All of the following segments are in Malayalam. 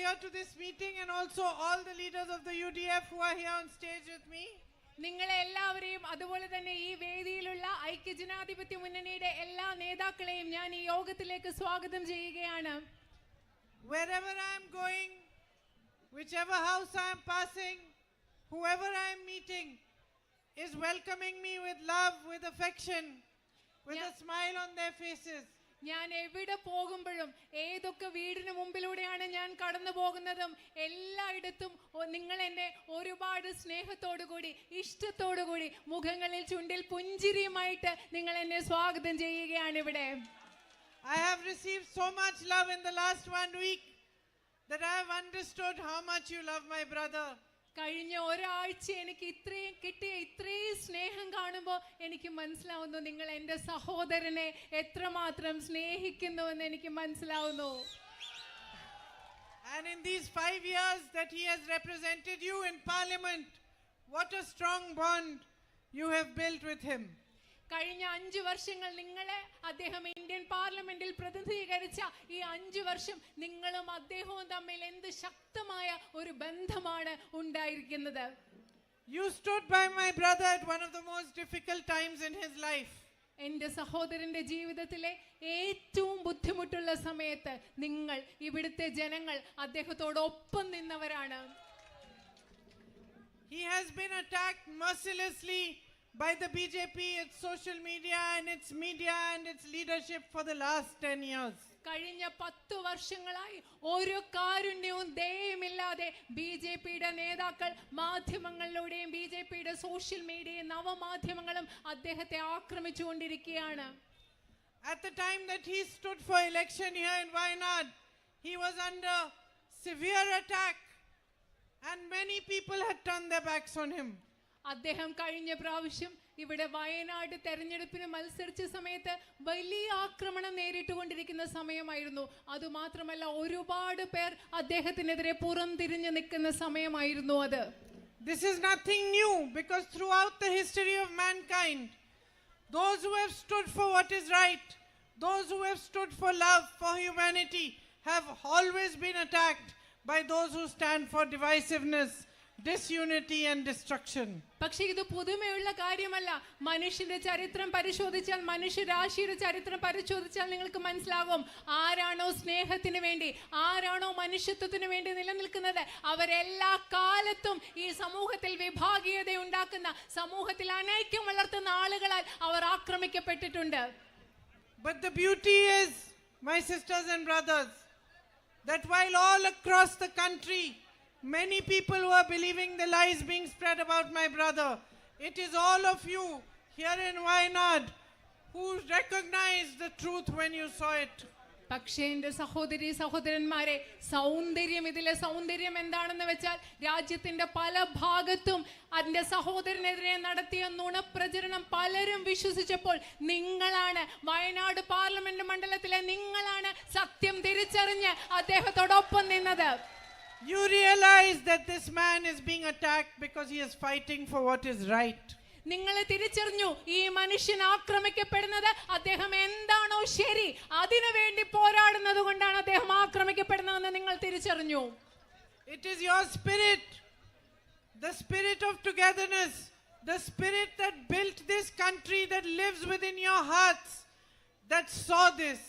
here to this meeting and also all the leaders of the UDF who are here on stage with me. നിങ്ങളെ എല്ലാവരെയും അതുപോലെ തന്നെ ഈ വേദിയിലുള്ള ഐക്യജനാധിപത്യ മുന്നണിയുടെ എല്ലാ നേതാക്കളെയും ഞാൻ ഈ യോഗത്തിലേക്ക് സ്വാഗതം ചെയ്യുകയാണ്. Wherever I am going, whichever house I am passing, whoever I am meeting is welcoming me with love, with affection, with a smile on their faces. ഞാൻ എവിടെ പോകുമ്പോഴും ഏതൊക്കെ വീടിന് മുമ്പിലൂടെയാണ് ഞാൻ കടന്നു പോകുന്നതും എല്ലായിടത്തും നിങ്ങൾ എന്നെ ഒരുപാട് സ്നേഹത്തോടുകൂടി ഇഷ്ടത്തോടുകൂടി മുഖങ്ങളിൽ ചുണ്ടിൽ പുഞ്ചിരിയുമായിട്ട് നിങ്ങൾ എന്നെ സ്വാഗതം ചെയ്യുകയാണ് ഇവിടെ. I have received so much love in the last 1 week that I have understood how much you love my brother. കഴിഞ്ഞ ഒരാഴ്ച എനിക്ക് ഇത്രയും സ്നേഹം കാണുമ്പോൾ എനിക്ക് മനസ്സിലാവുന്നു നിങ്ങൾ എൻ്റെ സഹോദരനെ എത്രമാത്രം സ്നേഹിക്കുന്നുവെന്ന് എനിക്ക് മനസ്സിലാവുന്നു. And in these 5 years that he has represented you in parliament, what a strong bond you have built with him. കഴിഞ്ഞ 5 വർഷങ്ങൾ നിങ്ങളെ അദ്ദേഹം ഇന്ത്യൻ പാർലമെന്റിൽ പ്രതിനിധീകരിച്ച ഈ 5 വർഷം നിങ്ങളും അദ്ദേഹവും തമ്മിൽ എന്ത് ശക്തമായ ഒരു ബന്ധമാണ് ഉണ്ടായിരിക്കുന്നത്. You stood by my brother at one of the most difficult times in his life. എൻ്റെ സഹോദരന്റെ ജീവിതത്തിലെ ഏറ്റവും ബുദ്ധിമുട്ടുള്ള സമയത്ത് നിങ്ങൾ ഇവിടുത്തെ ജനങ്ങൾ അദ്ദേഹത്തോടൊപ്പം നിന്നവരാണ്. He has been attacked mercilessly by the BJP, its social media and its leadership for the last 10 years. കഴിഞ്ഞ 10 വർഷങ്ങളായി ഒരു കാരുണ്യവും ദയയുമില്ലാതെ ബിജെപിയുടെ നേതാക്കൾ മാധ്യമങ്ങളിലൂടെയും ബിജെപിയുടെ സോഷ്യൽ മീഡിയയും നവമാധ്യമങ്ങളും അദ്ദേഹത്തെ ആക്രമിച്ചുകൊണ്ടിരിക്കുകയാണ്. At the time that he stood for election here in Wayanad, he was under severe attack and many people had turned their backs on him. അദ്ദേഹം കഴിഞ്ഞ പ്രാവശ്യം ഇവിടെ വയനാട് തെരഞ്ഞെടുപ്പിന് മത്സരിച്ച സമയത്ത് വലിയ ആക്രമണം നേരിട്ടുകൊണ്ടിരിക്കുന്ന സമയമായിരുന്നു. അതുമാത്രമല്ല ഒരുപാട് പേർ അദ്ദേഹത്തിനെതിരെ പുറംതിരിഞ്ഞു നിൽക്കുന്ന സമയമായിരുന്നു അത്. This is nothing new because throughout the history of mankind, those who have stood for what is right, those who have stood for love, for humanity, have always been attacked by those who stand for divisiveness, disunity and destruction. പക്ഷേ ഇത് പുതുമയുള്ള കാര്യമല്ല. മനുഷ്യന്റെ ചരിത്രം പരിശോധിച്ചാൽ, മനുഷ്യരാശിയുടെ ചരിത്രം പരിശോധിച്ചാൽ നിങ്ങൾക്ക് മനസ്സിലാകും ആരാണോ സ്നേഹത്തിന് വേണ്ടി, ആരാണോ മനുഷ്യത്വത്തിന് വേണ്ടി നിലനിൽക്കുന്നത് അവരെല്ലാ കാലത്തും ഈ സമൂഹത്തിൽ വിഭാഗീയത ഉണ്ടാക്കുന്ന, സമൂഹത്തിൽ അനൈക്യം വളർത്തുന്ന ആളുകളാൽ അവർ ആക്രമിക്കപ്പെട്ടിട്ടുണ്ട്. But the beauty is, my sisters and brothers, that while all across the country many people who are believing the lies being spread about my brother, it is all of you here in Wayanad who recognized the truth when you saw it. പക്ഷേ എൻ്റെ സഹോദരന്മാരെ, ഇതിലെ സൗന്ദര്യം എന്താണെന്ന് വെച്ചാൽ രാജ്യത്തിന്റെ പല ഭാഗത്തും എൻ്റെ സഹോദരനെതിരെ നടത്തിയ നുണപ്രചരണം പലരും വിശ്വസിച്ചപ്പോൾ നിങ്ങളാണ്, വയനാട് പാർലമെന്റ് മണ്ഡലത്തിലെ നിങ്ങളാണ് സത്യം തിരിച്ചറിഞ്ഞ് അദ്ദേഹത്തോടൊപ്പം നിന്നത്. You realize that this man is being attacked because he is fighting for what is right. നിങ്ങൾ തിരിച്ചറിഞ്ഞു ഈ മനുഷ്യൻ ആക്രമിക്കപ്പെടുന്നത് അദ്ദേഹം എന്താണോ ശരി അതിനു വേണ്ടി പോരാടുന്നത് കൊണ്ടാണ് അദ്ദേഹം ആക്രമിക്കപ്പെടുന്നതെന്ന് നിങ്ങൾ തിരിച്ചറിഞ്ഞു. It is your spirit, the spirit of togetherness, the spirit that built this country, that lives within your hearts, that saw this.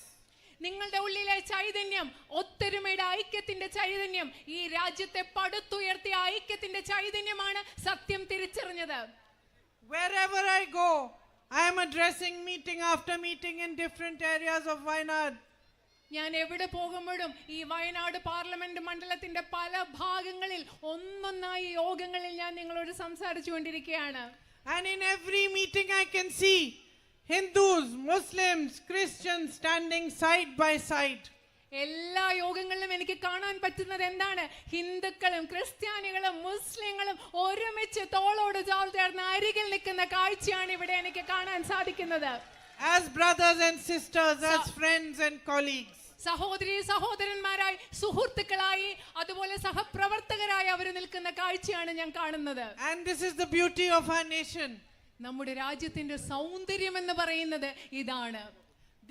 നിങ്ങളുടെ ഉള്ളിലെ ചൈതന്യം, ഒത്തൊരുമയുടെ ഐക്യത്തിന്റെ ചൈതന്യം, ഈ രാജ്യത്തെ പടുത്തുയർത്തിയ ഐക്യത്തിന്റെ ചൈതന്യമാണ് സത്യം തിരിച്ചറിഞ്ഞത്. Wherever I go, I am addressing meeting after meeting in different areas of Wayanad. ഞാൻ എവിടെ പോകുമ്പോഴും ഈ വയനാട് പാർലമെന്റ് മണ്ഡലത്തിന്റെ പല ഭാഗങ്ങളിൽ ഒന്നൊന്നായി യോഗങ്ങളിൽ ഞാൻ നിങ്ങളോട് സംസാരിച്ചു കൊണ്ടിരിക്കുകയാണ്. And in every meeting I can see Hindus, Muslims, Christians standing side by side. എല്ലാ യോഗങ്ങളിലും എനിക്ക് കാണാൻ പറ്റുന്നത് എന്താണ്? ഹിന്ദുക്കളും ക്രിസ്ത്യാനികളും മുസ്ലിങ്ങളും ഒരുമിച്ച് തോളോട് തോൾ ചേർന്ന് അരികിൽ നിൽക്കുന്ന കാഴ്ചയാണ് ഇവിടെ എനിക്ക് കാണാൻ സാധിക്കുന്നത്. As brothers and sisters, as friends and colleagues. സഹോദരന്മാരായി, സുഹൃത്തുക്കളായി, അതുപോലെ സഹപ്രവർത്തകരായി അവർ നിൽക്കുന്ന കാഴ്ചയാണ് ഞാൻ കാണുന്നത്. And this is the beauty of our nation. നമ്മുടെ രാജ്യത്തിന്റെ സൗന്ദര്യം എന്ന് പറയുന്നത് ഇതാണ്.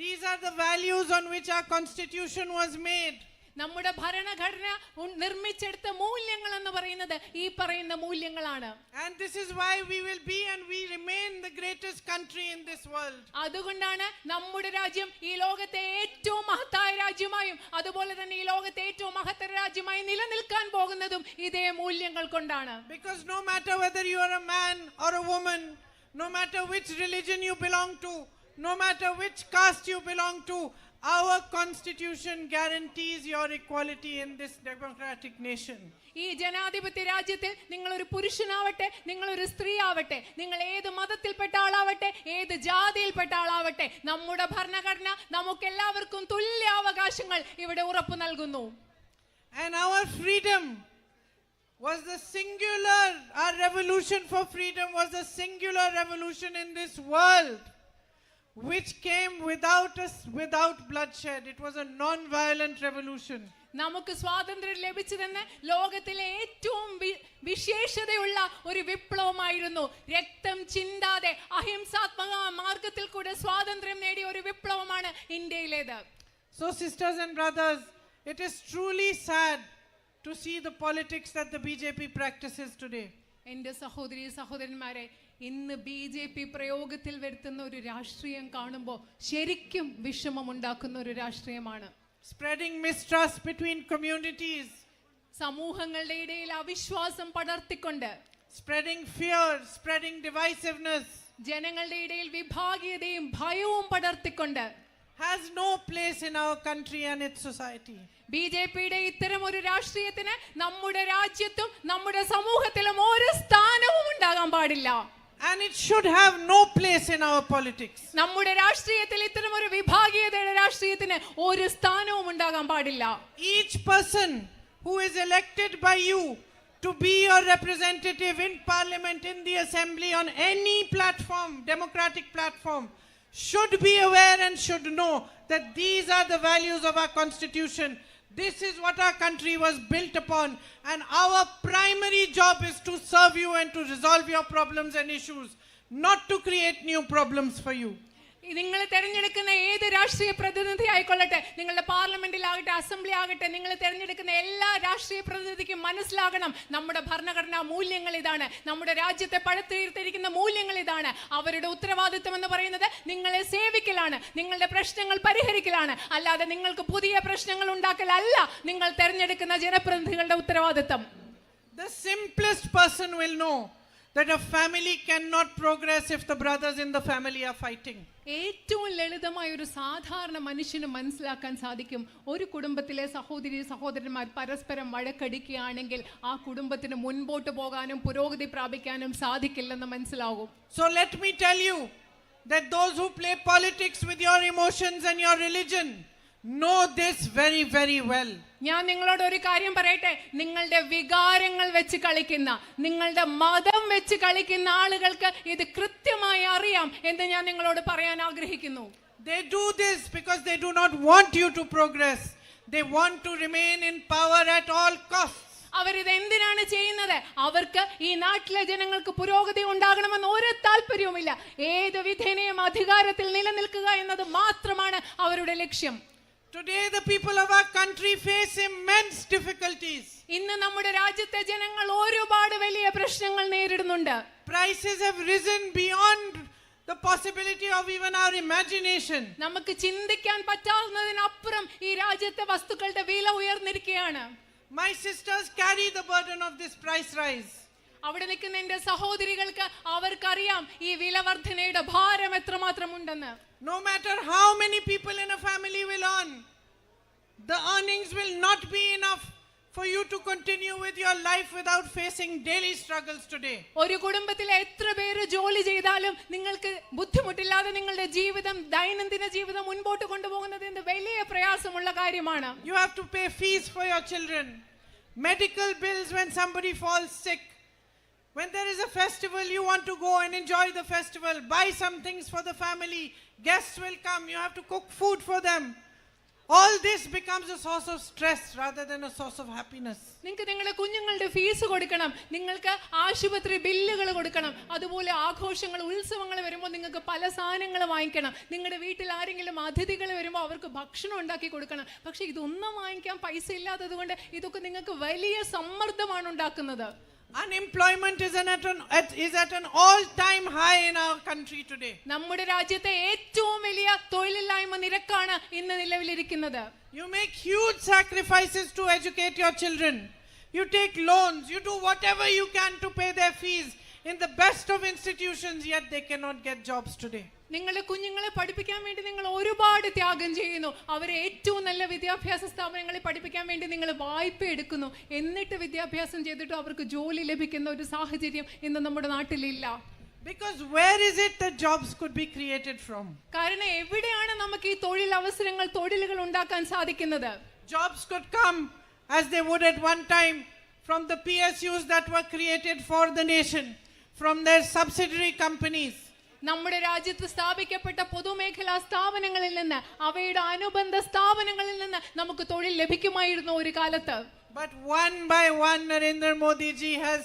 These are the values on which our constitution was made. നമ്മുടെ ഭരണഘടന നിർമ്മിച്ചെടുത്ത മൂല്യങ്ങൾ എന്ന് പറയുന്നത് ഈ പറയുന്ന മൂല്യങ്ങളാണ്. And this is why we will be and we remain the greatest country in this world. അതുകൊണ്ടാണ് നമ്മുടെ രാജ്യം ഈ ലോകത്തെ ഏറ്റവും മഹത്തായ രാജ്യമായും അതുപോലെ തന്നെ ഈ ലോകത്തെ ഏറ്റവും മഹത്തര രാജ്യമായി നിലനിൽക്കാൻ പോകുന്നതും ഇതേ മൂല്യങ്ങൾ കൊണ്ടാണ്. Because no matter whether you are a man or a woman, no matter which religion you belong to, no matter which caste you belong to, our constitution guarantees your equality in this democratic nation. ഈ ജനാധിപത്യ രാജ്യത്തിൽ നിങ്ങൾ ഒരു പുരുഷനാവട്ടെ, നിങ്ങൾ ഒരു സ്ത്രീ ആവട്ടെ, നിങ്ങൾ ഏത് മതത്തിൽപ്പെട്ട ആളാവട്ടെ, ഏത് ജാതിയിൽപ്പെട്ട ആളാവട്ടെ, നമ്മുടെ ഭരണഘടന നമുക്ക് എല്ലാവർക്കും തുല്യ അവകാശങ്ങൾ ഇവിടെ ഉറപ്പു നൽകുന്നു. And our freedom was the singular, our revolution for freedom was the singular revolution in this world, which came without bloodshed. It was a non-violent revolution. നമുക്ക് സ്വാതന്ത്ര്യം ലഭിച്ചതെന്ന് ലോകത്തിലെ ഏറ്റവും വിശേഷതയുള്ള ഒരു വിപ്ലവമായിരുന്നു. രക്തം ചിന്താതെ അഹിംസാത്മക മാർഗത്തിൽ കൂടെ സ്വാതന്ത്ര്യം നേടിയ ഒരു വിപ്ലവമാണ് ഇന്ത്യയിലേത്. So sisters and brothers, it is truly sad to see the politics that the BJP practices today. എൻ്റെ സഹോദരി സഹോദരന്മാരെ, ഇന്ന് BJP പ്രയോഗത്തിൽ വരുത്തുന്ന ഒരു രാഷ്ട്രീയം കാണുമ്പോൾ ശരിക്കും വിഷമമുണ്ടാക്കുന്ന ഒരു രാഷ്ട്രീയമാണ്. Spreading mistrust between communities, സമൂഹങ്ങളുടെ ഇടയിൽ അവിശ്വാസം പടർത്തിക്കൊണ്ട്, spreading fear, spreading divisiveness, ജനങ്ങളുടെ ഇടയിൽ വിഭാഗീയതയും ഭയവും പടർത്തിക്കൊണ്ട് has no place in our country and its society. BJPയുടെ ഇത്തരം ഒരു രാഷ്ട്രീയത്തിന് നമ്മുടെ രാജ്യത്തും നമ്മുടെ സമൂഹത്തിലും ഒരു സ്ഥാനവും ഉണ്ടാകാൻ പാടില്ല. And it should have no place in our politics. നമ്മുടെ രാഷ്ട്രീയത്തിൽ ഇത്തരം ഒരു വിഭാഗീയതയുടെ രാഷ്ട്രീയത്തിന് ഒരു സ്ഥാനവും ഉണ്ടാകാൻ പാടില്ല. Each person who is elected by you to be your representative in parliament, in the assembly, on any platform, democratic platform, should be aware and should know that these are the values of our constitution. This is what our country was built upon, and our primary job is to serve you and to resolve your problems and issues, not to create new problems for you. നിങ്ങൾ തെരഞ്ഞെടുക്കുന്ന ഏത് രാഷ്ട്രീയ പ്രതിനിധി ആയിക്കൊള്ളട്ടെ, നിങ്ങളുടെ പാർലമെന്റിലാകട്ടെ, അസംബ്ലി ആകട്ടെ, നിങ്ങൾ തെരഞ്ഞെടുക്കുന്ന എല്ലാ രാഷ്ട്രീയ പ്രതിനിധിക്കും മനസ്സിലാകണം നമ്മുടെ ഭരണഘടനാ മൂല്യങ്ങൾ ഇതാണ്, നമ്മുടെ രാജ്യത്തെ പടുത്തുയർത്തിയിരിക്കുന്ന മൂല്യങ്ങൾ ഇതാണ്. അവരുടെ ഉത്തരവാദിത്വം എന്ന് പറയുന്നത് നിങ്ങളെ സേവിക്കലാണ്, നിങ്ങളുടെ പ്രശ്നങ്ങൾ പരിഹരിക്കലാണ്, അല്ലാതെ നിങ്ങൾക്ക് പുതിയ പ്രശ്നങ്ങൾ ഉണ്ടാക്കലല്ല നിങ്ങൾ തെരഞ്ഞെടുക്കുന്ന ജനപ്രതിനിധികളുടെ ഉത്തരവാദിത്വം. The simplest person will know that a family cannot progress if the brothers in the family are fighting. ഏറ്റവും ലളിതമായ ഒരു സാധാരണ മനുഷ്യന് മനസ്സിലാക്കാൻ സാധിക്കും, ഒരു കുടുംബത്തിലെ സഹോദരി സഹോദരന്മാർ പരസ്പരം വഴക്കടിക്കുകയാണെങ്കിൽ ആ കുടുംബത്തിന് മുൻപോട്ട് പോകാനും പുരോഗതി പ്രാപിക്കാനും സാധിക്കില്ലെന്ന് മനസ്സിലാകും. So let me tell you that those who play politics with your emotions and your religion know this very, very well. ഞാൻ നിങ്ങളോട് ഒരു കാര്യം പറയട്ടെ, നിങ്ങളുടെ വികാരങ്ങൾ വെച്ച് കളിക്കുന്ന, നിങ്ങളുടെ മതം വെച്ച് കളിക്കുന്ന ആളുകൾക്ക് ഇത് കൃത്യമായി അറിയാം എന്ന് ഞാൻ നിങ്ങളോട് പറയാൻ ആഗ്രഹിക്കുന്നു. They do this because they do not want you to progress. They want to remain in power at all costs. അവരിത് എന്തിനാണ് ചെയ്യുന്നത്? അവർക്ക് ഈ നാട്ടിലെ ജനങ്ങൾക്ക് പുരോഗതി ഉണ്ടാകണമെന്ന് ഒരു താല്പര്യവുമില്ല. ഏത് വിധേനയും അധികാരത്തിൽ നിലനിൽക്കുക എന്നത് മാത്രമാണ് അവരുടെ ലക്ഷ്യം. Today the people of our country face immense difficulties. ഇന്ന് നമ്മുടെ രാജ്യത്തെ ജനങ്ങൾ ഒരുപാട് വലിയ പ്രശ്നങ്ങൾ നേരിടുന്നുണ്ട്. Prices have risen beyond the possibility of even our imagination. നമുക്ക് ചിന്തിക്കാൻ പറ്റാവുന്നതിനപ്പുറം ഈ രാജ്യത്തെ വസ്തുക്കളുടെ വില ഉയർന്നിരിക്കുകയാണ്. My sisters carry the burden of this price rise. അവിടെ നിൽക്കുന്ന എന്റെ സഹോദരികൾക്ക് അവർക്കറിയാം ഈ വിലവർധനയുടെ ഭാരം എത്രമാത്രം ഉണ്ടെന്ന്. No matter how many people in a family will earn, the earnings will not be enough for you to continue with your life without facing daily struggles today. ഒരു കുടുംബത്തിലെ എത്ര പേര് ജോലി ചെയ്താലും നിങ്ങൾക്ക് ബുദ്ധിമുട്ടില്ലാതെ നിങ്ങളുടെ ജീവിതം, ദൈനംദിന ജീവിതം മുൻപോട്ട് കൊണ്ടുപോകുന്നത് വലിയ പ്രയാസമുള്ള കാര്യമാണ്. You have to pay fees for your children, medical bills when somebody falls sick. When there is a festival, you want to go and enjoy the festival, buy some things for the family, guests will come, you have to cook food for them. all this becomes a source of stress rather than a source of happiness. നിങ്ങൾക്ക് നിങ്ങളുടെ കുഞ്ഞുങ്ങളുടെ ഫീസ് കൊടുക്കണം, നിങ്ങൾക്ക് ആശുപത്രി ബില്ലുകൾ കൊടുക്കണം, അതുപോലെ ആഘോഷങ്ങൾ ഉത്സവങ്ങൾ വരുമ്പോൾ നിങ്ങൾക്ക് പല സാധനങ്ങൾ വാങ്ങിക്കണം, നിങ്ങളുടെ വീട്ടിൽ ആരെങ്കിലും അതിഥികൾ വരുമ്പോൾ അവർക്ക് ഭക്ഷണം ഉണ്ടാക്കി കൊടുക്കണം. പക്ഷെ ഇതൊന്നും വാങ്ങിക്കാൻ പൈസ ഇല്ലാത്തത് കൊണ്ട് ഇതൊക്കെ നിങ്ങൾക്ക് വലിയ സമ്മർദ്ദമാണ് ഉണ്ടാക്കുന്നത്. Unemployment is at an all-time high in our country today. നമ്മുടെ രാജ്യത്തെ ഏറ്റവും വലിയ തൊഴിലില്ലായ്മ നിരക്കാണ് ഇന്ന് നിലവിലിരിക്കുന്നത്. You make huge sacrifices to educate your children. You take loans, you do whatever you can to pay their fees in the best of institutions, yet they cannot get jobs today. നിങ്ങളുടെ കുഞ്ഞുങ്ങളെ പഠിപ്പിക്കാൻ വേണ്ടി നിങ്ങൾ ഒരുപാട് ത്യാഗം ചെയ്യുന്നു, അവരെ ഏറ്റവും നല്ല വിദ്യാഭ്യാസ സ്ഥാപനങ്ങളിൽ പഠിപ്പിക്കാൻ വേണ്ടി നിങ്ങൾ വായ്പ എടുക്കുന്നു, എന്നിട്ട് വിദ്യാഭ്യാസം ചെയ്തിട്ട് അവർക്ക് ജോലി ലഭിക്കുന്ന ഒരു സാഹചര്യം ഇന്ന് നമ്മുടെ നാട്ടിലില്ല. Because where is it that jobs could be created from? കാരണം എവിടെയാണ് നമുക്ക് ഈ തൊഴിലുകൾ ഉണ്ടാക്കാൻ സാധിക്കുന്നത്? Jobs could come as they would at one time from the PSUs that were created for the nation, from their subsidiary companies. നമ്മുടെ രാജ്യത്ത് സ്ഥാപിക്കപ്പെട്ട പൊതുമേഖലാ സ്ഥാപനങ്ങളിൽ നിന്ന്, അവയുടെ അനുബന്ധ സ്ഥാപനങ്ങളിൽ നിന്ന് നമുക്ക് തൊഴിൽ ലഭിക്കുമായിരുന്നു ഒരു കാലത്ത്. But one by one Narendra Modi ji has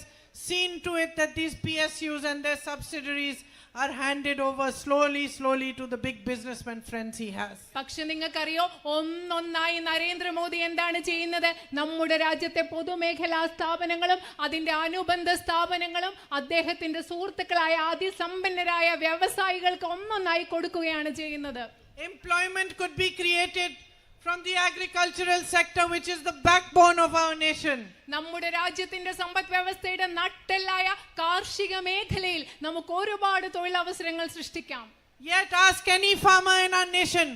seen to it that these PSUs and their subsidiaries are handed over slowly to the big businessman friends he has. പക്ഷെ നിങ്ങൾക്കറിയോ, ഒന്നൊന്നായി നരേന്ദ്രമോദി എന്താണ് ചെയ്യുന്നത്? നമ്മുടെ രാജ്യത്തെ പൊതുമേഖലാ സ്ഥാപനങ്ങളും അതിന്റെ അനുബന്ധ സ്ഥാപനങ്ങളും അദ്ദേഹത്തിന്റെ സുഹൃത്തുക്കളായ അതിസമ്പന്നരായ വ്യവസായികൾക്ക് ഒന്നൊന്നായി കൊടുക്കുകയാണ് ചെയ്യുന്നത്. Employment could be created from the agricultural sector, which is the backbone of our nation. നമ്മുടെ രാജ്യത്തിന്റെ സമ്പദ് വ്യവസ്ഥയുടെ നട്ടെല്ലായ കാർഷിക മേഖലയിൽ നമുക്ക് ഒരുപാട് തൊഴിലവസരങ്ങൾ സൃഷ്ടിക്കാം. Yet ask any farmer in our nation,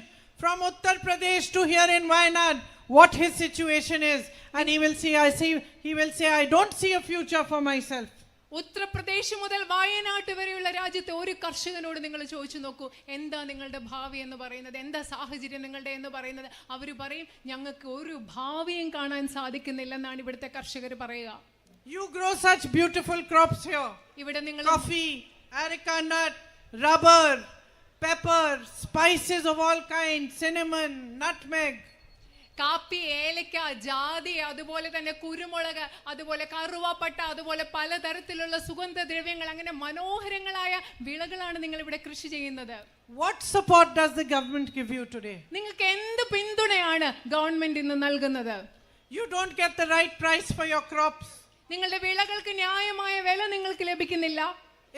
from Uttar Pradesh to here in Wayanad, what his situation is, and he will say, I don't see a future for myself. Uttar Pradesh മുതൽ വയനാട്ട് വരെയുള്ള രാജ്യത്തെ ഒരു കർഷകനോട് നിങ്ങൾ ചോദിച്ചു നോക്കൂ, എന്താ നിങ്ങളുടെ ഭാവി എന്ന് പറയുന്നത്, എന്താ സാഹചര്യം നിങ്ങളുടെ എന്ന് പറയുന്നത്? അവർ പറയും, ഞങ്ങൾക്ക് ഒരു ഭാവിയും കാണാൻ സാധിക്കുന്നില്ലെന്നാണ് ഇവിടുത്തെ കർഷകർ പറയുക. You grow such beautiful crops here. ഇവിടെ നിങ്ങൾ Coffee, areca nut, rubber, pepper, spices of all kinds, cinnamon, nutmeg. കാപ്പി, ഏലക്ക, ജാതി, അതുപോലെ തന്നെ കുരുമുളക്, അതുപോലെ കറുവാപ്പട്ട, അതുപോലെ പലതരത്തിലുള്ള സുഗന്ധദ്രവ്യങ്ങൾ, അങ്ങനെ മനോഹരങ്ങളായ വിളകളാണ് നിങ്ങൾ ഇവിടെ കൃഷി ചെയ്യുന്നത്. What support does the government give you today? നിങ്ങൾക്ക് എന്ത് പിന്തുണയാണ് ഗവൺമെന്റ് ഇന്ന് നൽകുന്നത്? You don't get the right price for your crops. നിങ്ങളുടെ വിളകൾക്ക് ന്യായമായ വില നിങ്ങൾക്ക് ലഭിക്കുന്നില്ല.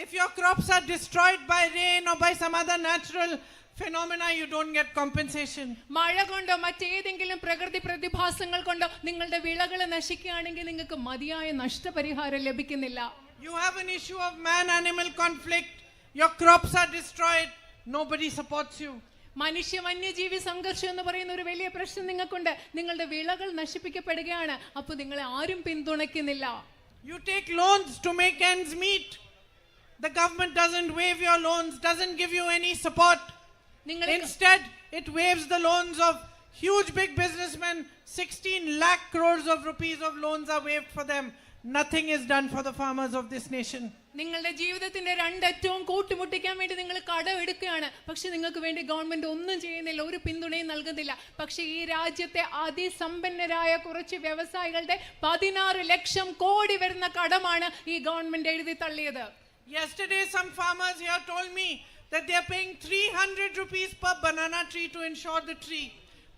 If your crops are destroyed by rain or by some other natural phenomena, you don't get compensation. മഴ കൊണ്ടോ മറ്റേതെങ്കിലും പ്രകൃതി പ്രതിഭാസങ്ങൾ കൊണ്ടോ നിങ്ങളുടെ വിളകൾ നശിക്കുകയാണെങ്കിൽ നിങ്ങൾക്ക് മതിയായ നഷ്ടപരിഹാരം ലഭിക്കുന്നില്ല. You have an issue of man-animal conflict. Your crops are destroyed. Nobody supports you. മനുഷ്യ വന്യജീവി സംഘർഷം എന്ന് പറയുന്ന ഒരു വലിയ പ്രശ്നം നിങ്ങൾക്കുണ്ട്. നിങ്ങളുടെ വിളകൾ നശിപ്പിക്കപ്പെടുകയാണ്, അപ്പോൾ നിങ്ങളെ ആരും പിന്തുണയ്ക്കുന്നില്ല. You take loans to make ends meet. The government doesn't waive your loans, doesn't give you any support. Instead, it waives the loans of huge big businessmen. 16 lakh crores of rupees of loans are waived for them. Nothing is done for the farmers of this nation. നിങ്ങളുടെ ജീവിതത്തിന്റെ രണ്ടറ്റവും കൂട്ടിമുട്ടിക്കാൻ വേണ്ടി നിങ്ങൾ കടം എടുക്കുകയാണ്, പക്ഷെ നിങ്ങൾക്ക് വേണ്ടി ഗവൺമെന്റ് ഒന്നും ചെയ്യുന്നില്ല, ഒരു പിന്തുണയും നൽകുന്നില്ല. പക്ഷെ ഈ രാജ്യത്തെ അതിസമ്പന്നരായ കുറച്ച് വ്യവസായികളുടെ 16 ലക്ഷം കോടി വരുന്ന കടമാണ് ഈ ഗവൺമെന്റ് എഴുതി തള്ളിയത്. Yesterday, some farmers here told me that they are paying 300 rupees per banana tree to insure the tree,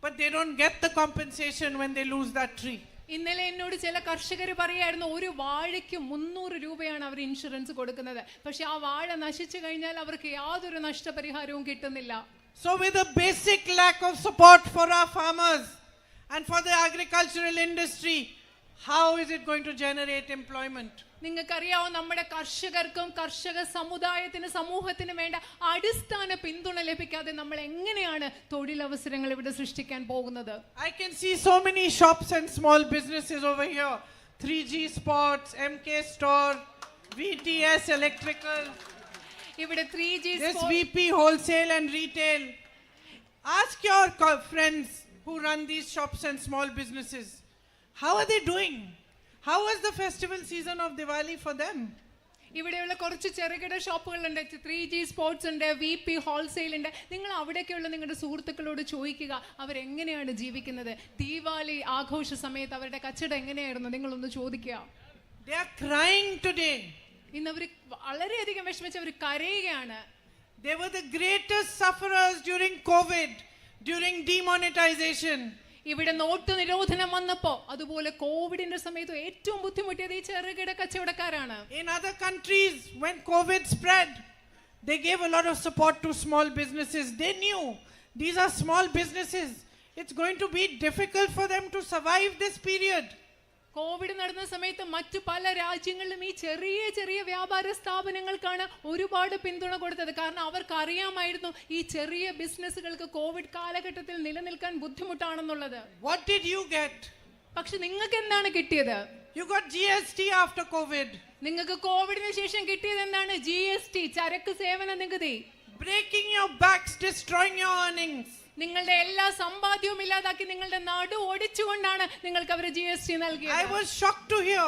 but they don't get the compensation when they lose that tree. ഇന്നലെ എന്നോട് ചില കർഷകർ പറയായിരുന്നു, ഒരു വാഴയ്ക്ക് 300 രൂപയാണ് അവർ ഇൻഷുറൻസ് കൊടുക്കുന്നത്, പക്ഷെ ആ വാഴ നശിച്ചു കഴിഞ്ഞാൽ അവർക്ക് യാതൊരു നഷ്ടപരിഹാരവും കിട്ടുന്നില്ല. So with a basic lack of support for our farmers and for the agricultural industry, how is it going to generate employment? നിങ്ങൾക്കറിയാവോ, നമ്മുടെ കർഷകർക്കും കർഷക സമുദായത്തിന് സമൂഹത്തിന് വേണ്ട അടിസ്ഥാന പിന്തുണ ലഭിക്കാതെ നമ്മൾ എങ്ങനെയാണ് തൊഴിലവസരങ്ങൾ ഇവിടെ സൃഷ്ടിക്കാൻ പോകുന്നത്? I can see so many shops and small businesses over here. 3G Sports, MK Store, VTS Electrical. ഇവിടെ 3G This VP Wholesale and Retail. Ask your friends who run these shops and small businesses. How are they doing? How was the festival season of Diwali for them? ഇവിടെയുള്ള കുറച്ച് ചെറുകിട ഷോപ്പുകളുണ്ട്, 3G സ്പോർട്സ് ഉണ്ട്, VP ഹോൾസെയിൽ ഉണ്ട്. നിങ്ങൾ അവിടേക്കുള്ള നിങ്ങളുടെ സുഹൃത്തുക്കളോട് ചോദിക്കുക അവരെങ്ങനെയാണ് ജീവിക്കുന്നത്, ദീപാവലി ആഘോഷ സമയത്ത് അവരുടെ കച്ചവടം എങ്ങനെയായിരുന്നു, നിങ്ങളൊന്ന് ചോദിക്കുക. They are crying today. ഇന്ന് അവർ വളരെയധികം വിഷമിച്ച് അവർ കരയുകയാണ്. They were the greatest sufferers during COVID, during demonetization. ഇവിടെ നോട്ട് നിരോധനം വന്നപ്പോ അതുപോലെ കോവിഡിന്റെ സമയത്ത് ഏറ്റവും ബുദ്ധിമുട്ടിയത് ഈ ചെറുകിട കച്ചവടക്കാരാണ്. In other countries, when COVID spread, they gave a lot of support to small businesses. They knew these are small businesses. It's going to be difficult for them to survive this period. Covid നടന്ന സമയത്ത് മറ്റു പല രാജ്യങ്ങളിലും ഈ ചെറിയ ചെറിയ വ്യാപാര സ്ഥാപനങ്ങൾക്കാണ് ഒരുപാട് പിന്തുണ കൊടുത്തത്. കാരണം അവർക്ക് അറിയാമായിരുന്നു ഈ ചെറിയ ബിസിനസ്സുകൾക്ക് കോവിഡ് കാലഘട്ടത്തിൽ നിലനിൽക്കാൻ ബുദ്ധിമുട്ടാണെന്നുള്ളത്. What did you get? പക്ഷെ നിങ്ങൾക്ക് എന്താണ് കിട്ടിയത്? You got GST after COVID. നിങ്ങൾക്ക് കോവിഡിന് ശേഷം കിട്ടിയത് എന്താണ്? GST, ചരക്ക് സേവന നികുതി. Breaking your backs, destroying your earnings. നിങ്ങളുടെ എല്ലാ സമ്പാദ്യവും ഇല്ലാതാക്കി നിങ്ങളുടെ നടു ഒടിച്ചുകൊണ്ടാണ് നിങ്ങൾക്ക് അവർ GST നൽകിയത്. I was shocked to hear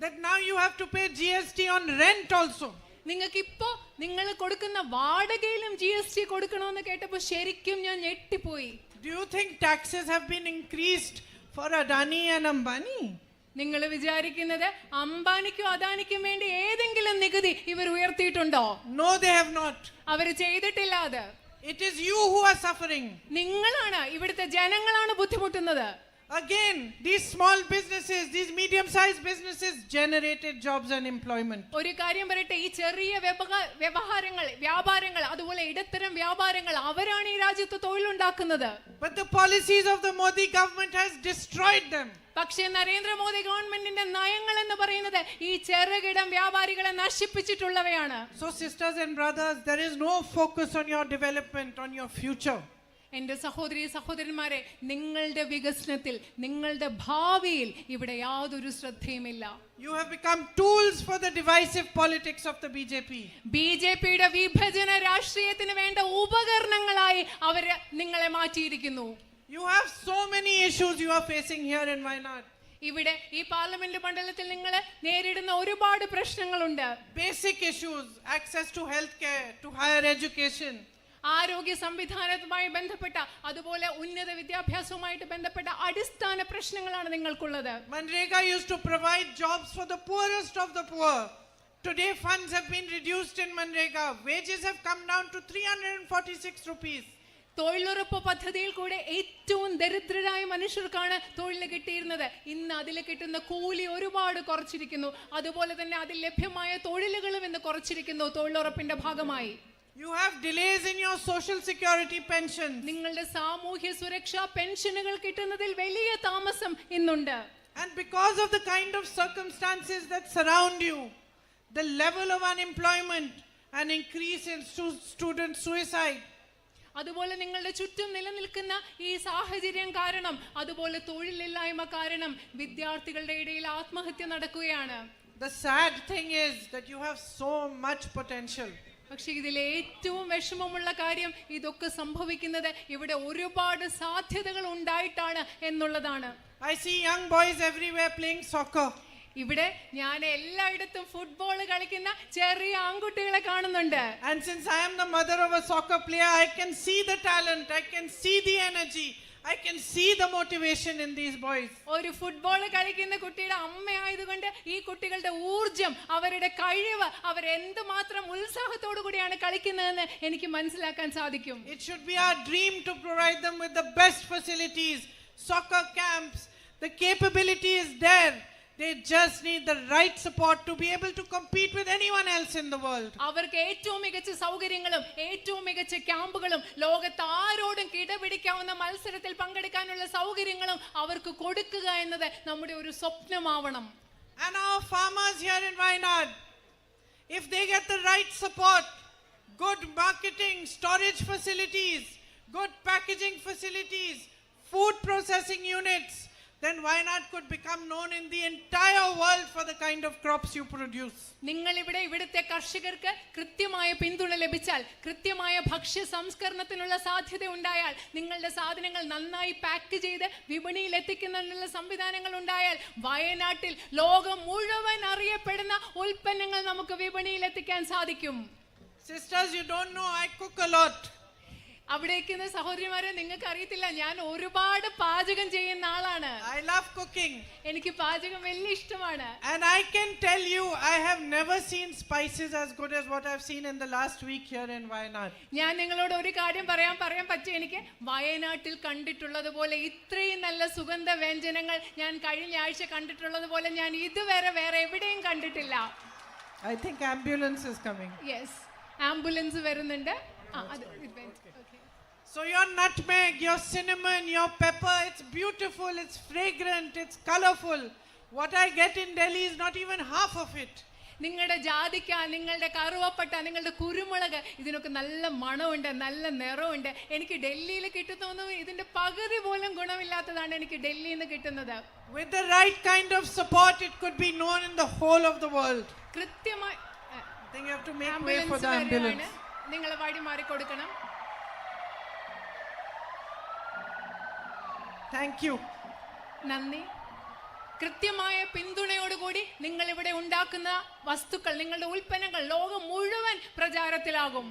that now you have to pay GST on rent also. നിങ്ങൾക്ക് ഇപ്പോ നിങ്ങൾ കൊടുക്കുന്ന വാടകയിലും GST കൊടുക്കണമെന്ന് കേട്ടപ്പോൾ ശരിക്കും ഞാൻ ഞെട്ടിപ്പോയി. Do you think taxes have been increased for Adani and Ambani? നിങ്ങൾ വിചാരിക്കുന്നത് അംബാനിക്കും അദാനിക്കും വേണ്ടി ഏതെങ്കിലും നികുതി ഇവർ ഉയർത്തിയിട്ടുണ്ടോ? No, they have not. അവർ ചെയ്തിട്ടില്ല. അത് It is you who are suffering. നിങ്ങളാണ്, ഇവിടുത്തെ ജനങ്ങളാണ് ബുദ്ധിമുട്ടുന്നത്. Again, these small businesses, these medium-sized businesses generated jobs and employment. ഒരു കാര്യം പറയട്ടെ, ഈ ചെറിയ വ്യാപാരങ്ങൾ അതുപോലെ ഇടത്തരം വ്യാപാരങ്ങൾ അവരാണ് ഈ രാജ്യത്ത് തൊഴിലുണ്ടാക്കുന്നത്. But the policies of the Modi government has destroyed them. പക്ഷേ നരേന്ദ്രമോദി ഗവൺമെന്റിന്റെ നയങ്ങൾ എന്ന് പറയുന്നത് ഈ ചെറുകിട വ്യാപാരികളെ നശിപ്പിച്ചിട്ടുള്ളവയാണ്. So sisters and brothers, there is no focus on your development, on your future. എന്റെ സഹോദരി സഹോദരന്മാരെ, നിങ്ങളുടെ വികസനത്തിൽ നിങ്ങളുടെ ഭാവിയിൽ ഇവിടെ യാതൊരു ശ്രദ്ധയുമില്ല. You have become tools for the divisive politics of the BJP. ബിജെപിയുടെ വിഭജന രാഷ്ട്രീയത്തിന് വേണ്ട ഉപകരണങ്ങളായി അവർ നിങ്ങളെ മാറ്റിയിരിക്കുന്നു. You have so many issues you are facing here in Wayanad. ഇവിടെ ഈ പാർലമെന്റ് മണ്ഡലത്തിൽ നിങ്ങൾ നേരിടുന്ന ഒരുപാട് പ്രശ്നങ്ങളുണ്ട്. Basic issues, access to healthcare, to higher education. ആരോഗ്യ സംവിധാനവുമായി ബന്ധപ്പെട്ട അതുപോലെ ഉന്നത വിദ്യാഭ്യാസവുമായിട്ട് ബന്ധപ്പെട്ട അടിസ്ഥാന പ്രശ്നങ്ങളാണ് നിങ്ങൾക്കുള്ളത്. Manrega used to provide jobs for the poorest of the poor. Today funds have been reduced in Manrega. Wages have come down to 346 rupees. തൊഴിലുറപ്പ് പദ്ധതിയിൽ കൂടെ ഏറ്റവും ദരിദ്രരായ മനുഷ്യർക്കാണ് തൊഴിൽ കിട്ടിയിരുന്നത്. ഇന്ന് അതിൽ കിട്ടുന്ന കൂലി ഒരുപാട് കുറച്ചിരിക്കുന്നു. അതുപോലെ തന്നെ അതിൽ ലഭ്യമായ തൊഴിലുകളും ഇന്ന് കുറച്ചിരിക്കുന്നു തൊഴിലുറപ്പിന്റെ ഭാഗമായി. You have delays in your social security pensions. നിങ്ങളുടെ സാമൂഹ്യ സുരക്ഷാ പെൻഷനുകൾ കിട്ടുന്നതിൽ വലിയ താമസം ഇന്നുണ്ട്. And because of the kind of circumstances that surround you, the level of unemployment, an increase in student suicide. അതുപോലെ നിങ്ങളുടെ ചുറ്റും നിലനിൽക്കുന്ന ഈ സാഹചര്യം കാരണം, അതുപോലെ തൊഴിലില്ലായ്മ കാരണം വിദ്യാർത്ഥികളുടെ ഇടയിൽ ആത്മഹത്യ നടക്കുകയാണ്. The sad thing is that you have so much potential. പക്ഷെ ഇതിൽ ഏറ്റവും വിഷമമുള്ള കാര്യം ഇതൊക്കെ സംഭവിക്കുന്നത് ഇവിടെ ഒരുപാട് സാധ്യതകൾ ഉണ്ടായിട്ടാണ് എന്നുള്ളതാണ്. I see young boys everywhere playing soccer. ഇവിടെ ഞാൻ എല്ലായിടത്തും ഫുട്ബോൾ കളിക്കുന്ന ചെറിയ ആൺകുട്ടികളെ കാണുന്നുണ്ട്. And since I am the mother of a soccer player, I can see the talent, I can see the energy, I can see the motivation in these boys. ഒരു ഫുട്ബോൾ കളിക്കുന്ന കുട്ടിയുടെ അമ്മയായതുകൊണ്ട് ഈ കുട്ടികളുടെ ഊർജം, അവരുടെ കഴിവ്, അവരെന്തുമാത്രം ഉത്സാഹത്തോടു കൂടിയാണ് കളിക്കുന്നതെന്ന് എനിക്ക് മനസ്സിലാക്കാൻ സാധിക്കും. It should be our dream to provide them with the best facilities, soccer camps. The capability is there. They just need the right support to be able to compete with anyone else in the world. അവർക്ക് ഏറ്റവും മികച്ച സൗകര്യങ്ങളും ഏറ്റവും മികച്ച ക്യാമ്പുകളും ലോകത്ത് ആരോടും കിടപിടിക്കാവുന്ന മത്സരത്തിൽ പങ്കെടുക്കാനുള്ള സൗകര്യങ്ങളും അവർക്ക് കൊടുക്കുക എന്നത് നമ്മുടെ ഒരു സ്വപ്നമാവണം. And our farmers here in Wayanad, if they get the right support, good marketing, storage facilities, good packaging facilities, food processing units, then Wayanad could become known in the entire world for the kind of crops you produce. നിങ്ങൾ ഇവിടുത്തെ കർഷകർക്ക് കൃത്യമായ പിന്തുണ ലഭിച്ചാൽ, കൃത്യമായ ഭക്ഷ്യ സംസ്കരണത്തിനുള്ള സാധ്യത ഉണ്ടായാൽ, നിങ്ങളുടെ സാധനങ്ങൾ നന്നായി പാക്ക് ചെയ്ത് വിപണിയിൽ എത്തിക്കുന്നതിനുള്ള സംവിധാനങ്ങൾ ഉണ്ടായാൽ, വയനാട്ടിൽ ലോകം മുഴുവൻ അറിയപ്പെടുന്ന ഉൽപ്പന്നങ്ങൾ നമുക്ക് വിപണിയിൽ എത്തിക്കാൻ സാധിക്കും. Sisters, you don't know, I cook a lot. അവിടേക്ക് സഹോദരിമാരെ, നിങ്ങൾക്ക് അറിയത്തില്ല, ഞാൻ ഒരുപാട് പാചകം ചെയ്യുന്ന ആളാണ്. I love cooking. എനിക്ക് പാചകം വലിയ ഇഷ്ടമാണ്. And I can tell you, I have never seen spices as good as what I've seen in the last week here in Wayanad. ഞാൻ നിങ്ങളോട് ഒരു കാര്യം പറയാൻ പറ്റും. എനിക്ക് വയനാട്ടിൽ കണ്ടിട്ടുള്ളത് പോലെ ഇത്രയും നല്ല സുഗന്ധ വ്യഞ്ജനങ്ങൾ ഞാൻ കഴിഞ്ഞ ആഴ്ച കണ്ടിട്ടുള്ളത് പോലെ ഞാൻ ഇതുവരെ വേറെ എവിടെയും കണ്ടിട്ടില്ല. I think ambulance is coming. Yes, ambulance വരുന്നുണ്ട്. So your nutmeg, your cinnamon, your pepper, it's beautiful, it's fragrant, it's colorful. What I get in Delhi is not even half of it. നിങ്ങളുടെ ജാതിക്ക, നിങ്ങളുടെ കറുവപ്പട്ട, നിങ്ങളുടെ കുരുമുളക്, ഇതിനൊക്കെ നല്ല മണമുണ്ട്, നല്ല നിറമുണ്ട്. എനിക്ക് ഡൽഹിയിൽ കിട്ടുന്ന ഇതിന്റെ പകുതി പോലും ഗുണമില്ലാത്തതാണ് എനിക്ക് ഡൽഹിയിൽ നിന്ന് കിട്ടുന്നത്. With the right kind of support, it could be known in the whole of the world. കൃത്യമായി I think you have to make way for the ambulance. നിങ്ങൾ വഴി മാറി കൊടുക്കണം. Thank you. നന്ദി. കൃത്യമായ പിന്തുണയോടുകൂടി നിങ്ങൾ ഇവിടെ ഉണ്ടാക്കുന്ന വസ്തുക്കൾ, നിങ്ങളുടെ ഉൽപ്പന്നങ്ങൾ ലോകം മുഴുവൻ പ്രചാരത്തിലാകും.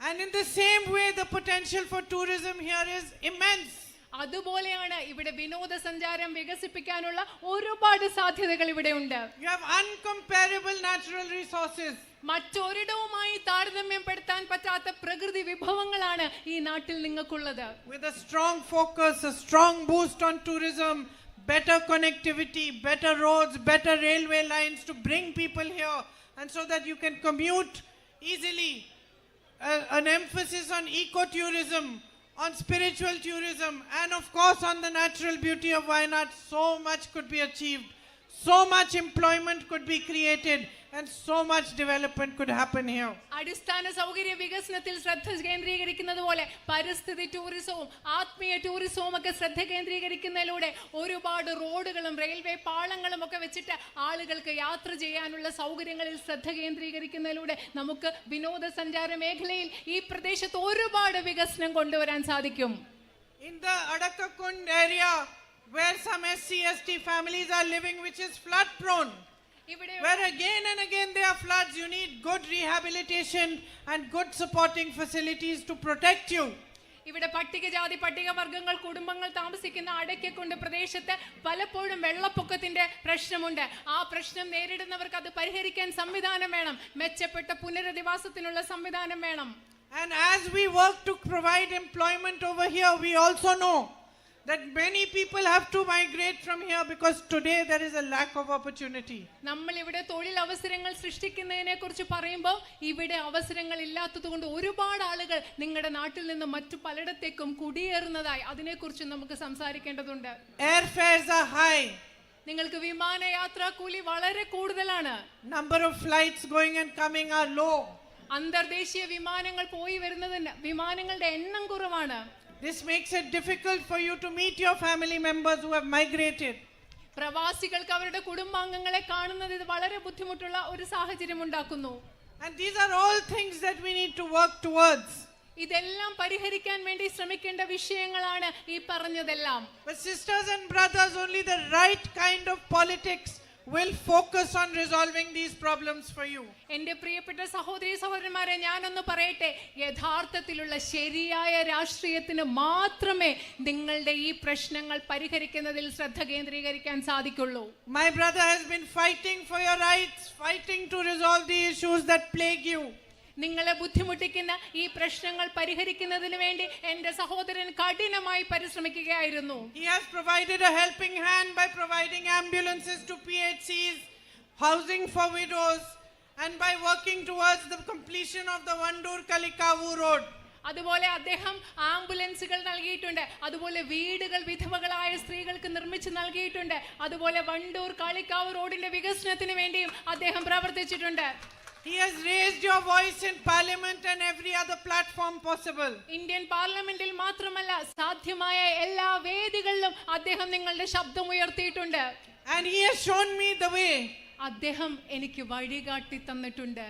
And in the same way, the potential for tourism here is immense. അതുപോലെയാണ് ഇവിടെ വിനോദസഞ്ചാരം വികസിപ്പിക്കാനുള്ള ഒരുപാട് സാധ്യതകൾ ഇവിടെ ഉണ്ട്. You have uncomparable natural resources. മറ്റൊരിടവുമായി താരതമ്യപ്പെടുത്താൻ പറ്റാത്ത പ്രകൃതി വിഭവങ്ങളാണ് ഈ നാട്ടിൽ നിങ്ങൾക്കുള്ളത്. With a strong focus, a strong boost on tourism, better connectivity, better roads, better railway lines to bring people here, and so that you can commute easily. An emphasis on ecotourism, on spiritual tourism, and of course on the natural beauty of Wayanad. So much could be achieved, so much employment could be created, and so much development could happen here. അടിസ്ഥാന സൗകര്യ വികസനത്തിൽ ശ്രദ്ധ കേന്ദ്രീകരിക്കുന്നത് പോലെ പരിസ്ഥിതി ടൂറിസവും ആത്മീയ ടൂറിസവും ഒക്കെ ശ്രദ്ധ കേന്ദ്രീകരിക്കുന്നതിലൂടെ ഒരുപാട് റോഡുകളും റെയിൽവേ പാളങ്ങളും ഒക്കെ വെച്ചിട്ട് ആളുകൾക്ക് യാത്ര ചെയ്യാനുള്ള സൗകര്യങ്ങളിൽ ശ്രദ്ധ കേന്ദ്രീകരിക്കുന്നതിലൂടെ നമുക്ക് വിനോദസഞ്ചാര മേഖലയിൽ ഈ പ്രദേശത്ത് ഒരുപാട് വികസനം കൊണ്ടുവരാൻ സാധിക്കും. In the Adakakund area, where some SC/ST families are living, which is flood prone, where again and again there are floods, you need good rehabilitation and good supporting facilities to protect you. ഇവിടെ പട്ടികജാതി പട്ടികവർഗങ്ങൾ കുടുംബങ്ങൾ താമസിക്കുന്ന അടയ്ക്കൊണ്ട് പ്രദേശത്ത് പലപ്പോഴും വെള്ളപ്പൊക്കത്തിന്റെ പ്രശ്നമുണ്ട്. ആ പ്രശ്നം നേരിടുന്നവർക്ക് അത് പരിഹരിക്കാൻ സംവിധാനം വേണം, മെച്ചപ്പെട്ട പുനരധിവാസത്തിനുള്ള സംവിധാനം വേണം. And as we work to provide employment over here, we also know that many people have to migrate from here because today there is a lack of opportunity. നമ്മൾ ഇവിടെ തൊഴിൽ അവസരങ്ങൾ സൃഷ്ടിക്കുന്നതിനെ കുറിച്ച് പറയുമ്പോൾ ഇവിടെ അവസരങ്ങൾ ഇല്ലാത്തതുകൊണ്ട് ഒരുപാട് ആളുകൾ നിങ്ങളുടെ നാട്ടിൽ നിന്ന് മറ്റു പലയിടത്തേക്കും കുടിയേറുന്നതായി അതിനെക്കുറിച്ച് നമുക്ക് സംസാരിക്കേണ്ടതുണ്ട്. Airfares are high. നിങ്ങൾക്ക് വിമാനയാത്രാ കൂലി വളരെ കൂടുതലാണ്. Number of flights going and coming are low. അന്തർദേശീയ വിമാനങ്ങൾ പോയി വരുന്നതിന് വിമാനങ്ങളുടെ എണ്ണം കുറവാണ്. This makes it difficult for you to meet your family members who have migrated. പ്രവാസികൾക്ക് അവരുടെ കുടുംബാംഗങ്ങളെ കാണുന്നത് ഇത് വളരെ ബുദ്ധിമുട്ടുള്ള ഒരു സാഹചര്യം ഉണ്ടാക്കുന്നു. And these are all things that we need to work towards. ഇതെല്ലാം പരിഹരിക്കാൻ വേണ്ടി ശ്രമിക്കേണ്ട വിഷയങ്ങളാണ് ഈ പറഞ്ഞതെല്ലാം. But sisters and brothers, only the right kind of politics will focus on resolving these problems for you. എൻ്റെ പ്രിയപ്പെട്ട സഹോദരി സഹോദരന്മാരെ, ഞാനൊന്ന് പറയട്ടെ, യഥാർത്ഥത്തിലുള്ള ശരിയായ രാഷ്ട്രീയത്തിന് മാത്രമേ നിങ്ങളുടെ ഈ പ്രശ്നങ്ങൾ പരിഹരിക്കുന്നതിൽ ശ്രദ്ധ കേന്ദ്രീകരിക്കാൻ സാധിക്കുള്ളൂ. My brother has been fighting for your rights, fighting to resolve the issues that plague you. നിങ്ങളെ ബുദ്ധിമുട്ടിക്കുന്ന ഈ പ്രശ്നങ്ങൾ പരിഹരിക്കുന്നതിന് വേണ്ടി എൻ്റെ സഹോദരൻ കഠിനമായി പരിശ്രമിക്കുകയായിരുന്നു. He has provided a helping hand by providing ambulances to PHCs, housing for widows, and by working towards the completion of the Vandoor-Kalikavu road. അതുപോലെ അദ്ദേഹം ആംബുലൻസുകൾ നൽകിയിട്ടുണ്ട്, അതുപോലെ വീടുകൾ വിധവകളായ സ്ത്രീകൾക്ക് നിർമ്മിച്ച് നൽകിയിട്ടുണ്ട്, അതുപോലെ വണ്ടൂർ കാളിക്കാവ് റോഡിന്റെ വികസനത്തിന് വേണ്ടിയും അദ്ദേഹം പ്രവർത്തിച്ചിട്ടുണ്ട്. He has raised your voice in parliament and every other platform possible. Indian പാർലമെന്റിൽ മാത്രമല്ല സാധ്യമായ എല്ലാ വേദികളിലും അദ്ദേഹം നിങ്ങളുടെ ശബ്ദം ഉയർത്തിയിട്ടുണ്ട്. And he has shown me the way അദ്ദേഹം എനിക്ക് വഴികാട്ടി തന്നിട്ടുണ്ട്.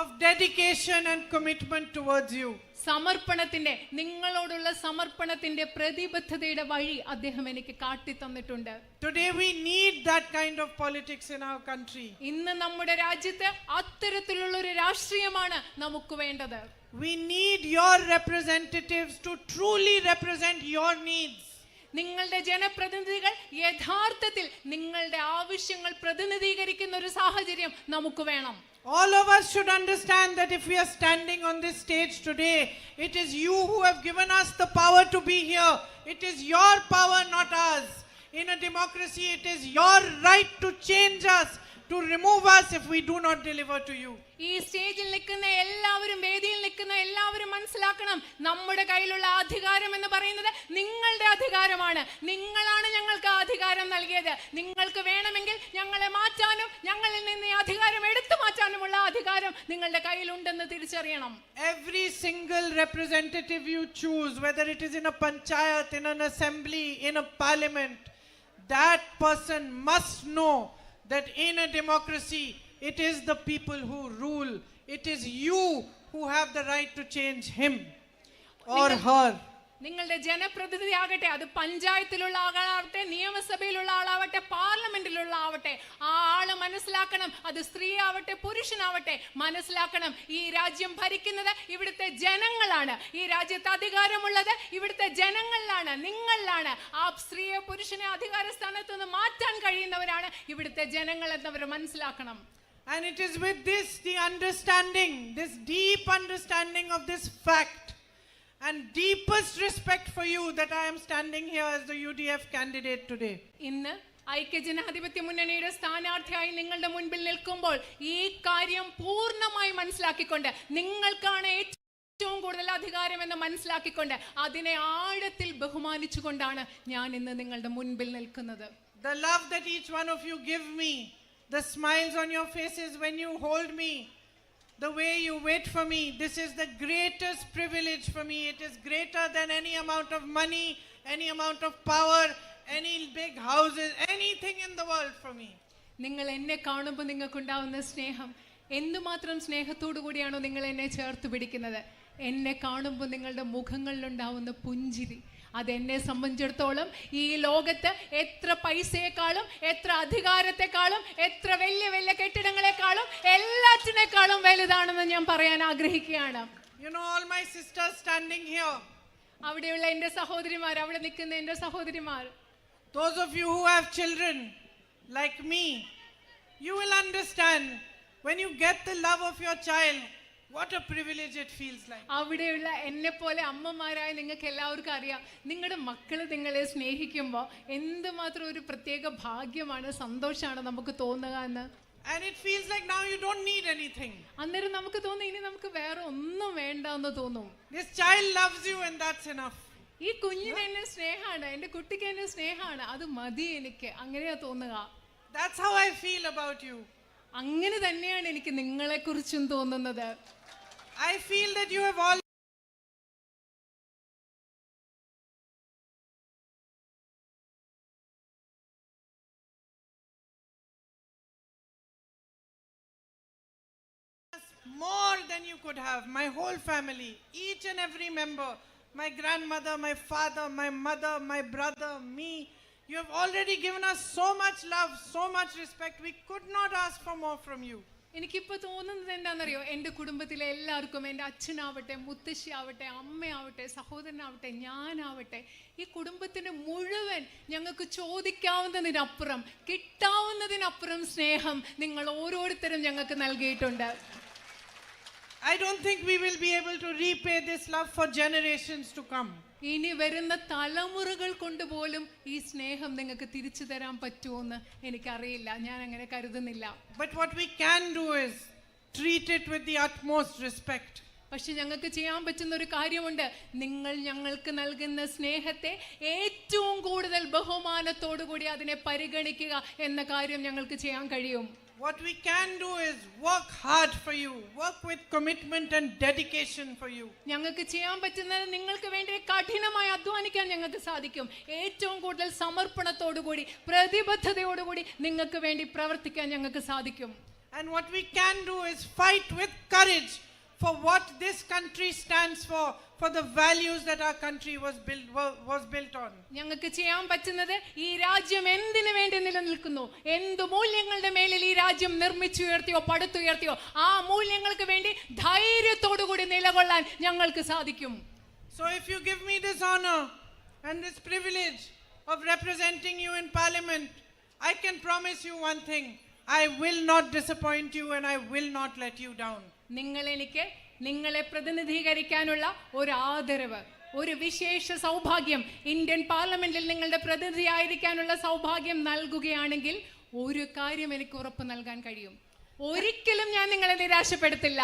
of dedication and commitment towards you. സമർപ്പണത്തിന്റെ, നിങ്ങളോടുള്ള സമർപ്പണത്തിന്റെ പ്രതിബദ്ധതയുടെ വഴി അദ്ദേഹം എനിക്ക് കാട്ടി തന്നിട്ടുണ്ട്. Today we need that kind of politics in our country. ഇന്ന് നമ്മുടെ രാജ്യത്ത് അത്തരത്തിലുള്ള ഒരു രാഷ്ട്രീയമാണ് നമുക്ക് വേണ്ടത്. We need your representatives to truly represent your needs. നിങ്ങളുടെ ജനപ്രതിനിധികൾ യഥാർത്ഥത്തിൽ നിങ്ങളുടെ ആവശ്യങ്ങൾ പ്രതിനിധീകരിക്കുന്ന ഒരു സാഹചര്യം നമുക്ക് വേണം. All of us should understand that if we are standing on this stage today, it is you who have given us the power to be here. It is your power, not ours. In a democracy, it is your right to change us, to remove us if we do not deliver to you. ഈ സ്റ്റേജിൽ നിൽക്കുന്ന എല്ലാവരും, വേദിയിൽ നിൽക്കുന്ന എല്ലാവരും മനസ്സിലാക്കണം, നമ്മുടെ കയ്യിലുള്ള അധികാരം എന്ന് പറയുന്നത് നിങ്ങളുടെ അധികാരമാണ്. നിങ്ങളാണ് ഞങ്ങൾക്ക് ആ അധികാരം നൽകിയത്. നിങ്ങൾക്ക് വേണമെങ്കിൽ ഞങ്ങളെ മാറ്റാനും ഞങ്ങളിൽ നിന്ന് ഈ അധികാരം എടുത്തു മാറ്റാനുമുള്ള അധികാരം നിങ്ങളുടെ കയ്യിലുണ്ടെന്ന് തിരിച്ചറിയണം. Every single representative you choose, whether it is in a panchayat, in an assembly, in a parliament, that person must know that in a democracy, it is the people who rule. It is you who have the right to change him or her. നിങ്ങളുടെ ജനപ്രതിനിധി ആകട്ടെ, അത് പഞ്ചായത്തിലുള്ള ആളാവട്ടെ, നിയമസഭയിലുള്ള ആളാവട്ടെ, പാർലമെന്റിലുള്ള ആവട്ടെ, ആ ആള് മനസ്സിലാക്കണം, അത് സ്ത്രീ ആവട്ടെ പുരുഷനാവട്ടെ, മനസ്സിലാക്കണം ഈ രാജ്യം ഭരിക്കുന്നത് ഇവിടുത്തെ ജനങ്ങളാണ്. ഈ രാജ്യത്ത് അധികാരമുള്ളത് ഇവിടുത്തെ ജനങ്ങളിലാണ്, നിങ്ങളിലാണ്. ആ സ്ത്രീയെ പുരുഷനെ അധികാര സ്ഥാനത്ത് നിന്ന് മാറ്റാൻ കഴിയുന്നവരാണ് ഇവിടുത്തെ ജനങ്ങൾ എന്നവർ മനസ്സിലാക്കണം. And it is with this, the understanding, this deep understanding of this fact and deepest respect for you, that I am standing here as the UDF candidate today. ഇന്ന് ഐക്യജനാധിപത്യ മുന്നണിയുടെ സ്ഥാനാർത്ഥിയായി നിങ്ങളുടെ മുൻപിൽ നിൽക്കുമ്പോൾ ഈ കാര്യം പൂർണ്ണമായി മനസ്സിലാക്കിക്കൊണ്ട്, നിങ്ങൾക്കാണ് ഏറ്റവും കൂടുതൽ അധികാരം എന്ന് മനസ്സിലാക്കിക്കൊണ്ട്, അതിനെ ആഴത്തിൽ ബഹുമാനിച്ചുകൊണ്ടാണ് ഞാൻ ഇന്ന് നിങ്ങളുടെ മുൻപിൽ നിൽക്കുന്നത്. The love that each one of you give me, the smiles on your faces when you hold me, the way you wait for me, this is the greatest privilege for me. It is greater than any amount of money, any amount of power, any big houses, anything in the world for me. നിങ്ങൾ എന്നെ കാണുമ്പോൾ നിങ്ങൾക്കുണ്ടാവുന്ന സ്നേഹം, എന്തുമാത്രം സ്നേഹത്തോടു കൂടിയാണോ നിങ്ങൾ എന്നെ ചേർത്ത് പിടിക്കുന്നത്. എന്നെ കാണുമ്പോൾ നിങ്ങളുടെ മുഖങ്ങളിലുണ്ടാവുന്ന പുഞ്ചിരി, അതെന്നെ സംബന്ധിച്ചിടത്തോളം ഈ ലോകത്ത് എത്ര പൈസയെക്കാളും, എത്ര അധികാരത്തെക്കാളും, എത്ര വലിയ വലിയ കെട്ടിടങ്ങളെക്കാളും, എല്ലാറ്റിനേക്കാളും വലുതാണെന്ന് ഞാൻ പറയാൻ ആഗ്രഹിക്കുകയാണ്. You know, all my sisters standing here, അവിടെയുള്ള എൻ്റെ സഹോദരിമാർ, അവിടെ നിൽക്കുന്ന എൻ്റെ സഹോദരിമാർ, those of you who have children like me, you will understand when you get the love of your child, what a privilege it feels like. അവിടെയുള്ള എന്നെ പോലെ അമ്മമാരായ നിങ്ങൾക്ക് എല്ലാവർക്കും അറിയാം, നിങ്ങളുടെ മക്കൾ നിങ്ങളെ സ്നേഹിക്കുമ്പോൾ എന്തുമാത്രം ഒരു പ്രത്യേക ഭാഗ്യമാണ്, സന്തോഷമാണ് നമുക്ക് തോന്നുക എന്ന്. And it feels like now you don't need anything. അന്നേരം നമുക്ക് തോന്നും ഇനി നമുക്ക് വേറെ ഒന്നും വേണ്ട എന്ന് തോന്നും. This child loves you and that's enough. ഈ കുഞ്ഞിന് എന്നെ സ്നേഹമാണ്, എൻ്റെ കുട്ടിക്ക് എന്നെ സ്നേഹമാണ്, അത് മതി എനിക്ക്, അങ്ങനെയാ തോന്നുക. That's how I feel about you. അങ്ങനെ തന്നെയാണ് എനിക്ക് നിങ്ങളെ കുറിച്ചും തോന്നുന്നത്. I feel that you have all more than you could have. My whole family, each and every member, my grandmother, my father, my mother, my brother, me. You have already given us so much love, so much respect. We could not ask for more from you. എനിക്കിപ്പോൾ തോന്നുന്നത് എന്താണെന്നറിയോ, എൻ്റെ കുടുംബത്തിലെ എല്ലാവർക്കും, എൻ്റെ അച്ഛനാവട്ടെ, മുത്തശ്ശി ആവട്ടെ, അമ്മയാവട്ടെ, സഹോദരനാവട്ടെ, ഞാനാവട്ടെ, ഈ കുടുംബത്തിന് മുഴുവൻ ഞങ്ങൾക്ക് ചോദിക്കാവുന്നതിനപ്പുറം, കിട്ടാവുന്നതിനപ്പുറം സ്നേഹം നിങ്ങൾ ഓരോരുത്തരും ഞങ്ങൾക്ക് നൽകിയിട്ടുണ്ട്. I don't think we will be able to repay this love for generations to come. ഇനി വരുന്ന തലമുറകൾ കൊണ്ടുപോലും ഈ സ്നേഹം നിങ്ങൾക്ക് തിരിച്ചു തരാൻ പറ്റുമോന്ന് എനിക്കറിയില്ല, ഞാൻ അങ്ങനെ കരുതുന്നില്ല. But what we can do is treat it with the utmost respect. പക്ഷെ ഞങ്ങൾക്ക് ചെയ്യാൻ പറ്റുന്ന ഒരു കാര്യമുണ്ട്. നിങ്ങൾ ഞങ്ങൾക്ക് നൽകുന്ന സ്നേഹത്തെ ഏറ്റവും കൂടുതൽ ബഹുമാനത്തോടു കൂടി അതിനെ പരിഗണിക്കുക എന്ന കാര്യം ഞങ്ങൾക്ക് ചെയ്യാൻ കഴിയും. What we can do is work hard for you, work with commitment and dedication for you. ഞങ്ങൾക്ക് ചെയ്യാൻ പറ്റുന്നത് നിങ്ങൾക്ക് വേണ്ടി കഠിനമായി അധ്വാനിക്കാൻ ഞങ്ങൾക്ക് സാധിക്കും. ഏറ്റവും കൂടുതൽ സമർപ്പണത്തോടുകൂടി പ്രതിബദ്ധതയോടുകൂടി നിങ്ങൾക്ക് വേണ്ടി പ്രവർത്തിക്കാൻ ഞങ്ങൾക്ക് സാധിക്കും. And what we can do is fight with courage for what this country stands for the values that our country was built on. ഞങ്ങൾക്ക് ചെയ്യാൻ പറ്റുന്നത് ഈ രാജ്യം എന്തിനു വേണ്ടി നിലനിൽക്കുന്നു, എന്ത് മൂല്യങ്ങളുടെ മേലിൽ ഈ രാജ്യം നിർമ്മിച്ചുയർത്തിയോ പടുത്തുയർത്തിയോ ആ മൂല്യങ്ങൾക്ക് വേണ്ടി ധൈര്യത്തോടുകൂടി നിലകൊള്ളാൻ ഞങ്ങൾക്ക് സാധിക്കും. So if you give me this honor and this privilege of representing you in parliament, I can promise you one thing: I will not disappoint you and I will not let you down. നിങ്ങളെ പ്രതിനിധീകരിക്കാനുള്ള ഒരു ആദരവ്, ഒരു വിശേഷ സൗഭാഗ്യം, ഇന്ത്യൻ പാർലമെന്റിൽ നിങ്ങളുടെ പ്രതിനിധിയായിരിക്കാനുള്ള സൗഭാഗ്യം നൽകുകയാണെങ്കിൽ ഒരു കാര്യം എനിക്ക് ഉറപ്പ് നൽകാൻ കഴിയും: ഒരിക്കലും ഞാൻ നിങ്ങളെ നിരാശപ്പെടുത്തില്ല.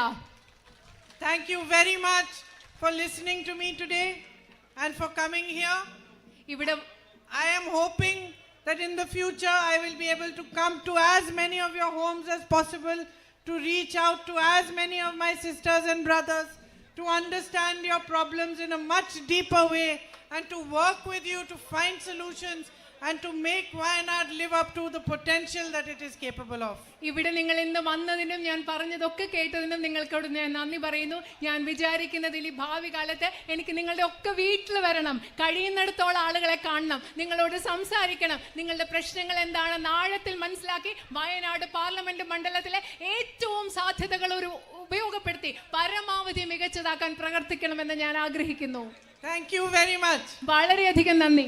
Thank you very much for listening to me today and for coming here. I am hoping that in the future I will be able to come to as many of your homes as possible, to reach out to as many of my sisters and brothers, to understand your problems in a much deeper way, and to work with you to find solutions and to make Wayanad live up to the potential that it is capable of. ഇവിടെ നിങ്ങൾ ഇന്ന് വന്നതിനും ഞാൻ പറഞ്ഞതൊക്കെ കേട്ടതിനും നിങ്ങൾക്കോട് ഞാൻ നന്ദി പറയുന്നു. ഞാൻ വിചാരിക്കുന്നതിൽ ഈ ഭാവി കാലത്ത് എനിക്ക് നിങ്ങളുടെ ഒക്കെ വീട്ടിൽ വരണം, കഴിയുന്നിടത്തോളം ആളുകളെ കാണണം, നിങ്ങളോട് സംസാരിക്കണം, നിങ്ങളുടെ പ്രശ്നങ്ങൾ എന്താണെന്ന് ആഴത്തിൽ മനസ്സിലാക്കി വയനാട് പാർലമെന്റ് മണ്ഡലത്തിലെ ഏറ്റവും സാധ്യതകൾ ഉപയോഗപ്പെടുത്തി പരമാവധി മികച്ചതാക്കാൻ പ്രവർത്തിക്കണമെന്ന് ഞാൻ ആഗ്രഹിക്കുന്നു. Thank you very much. വളരെയധികം നന്ദി.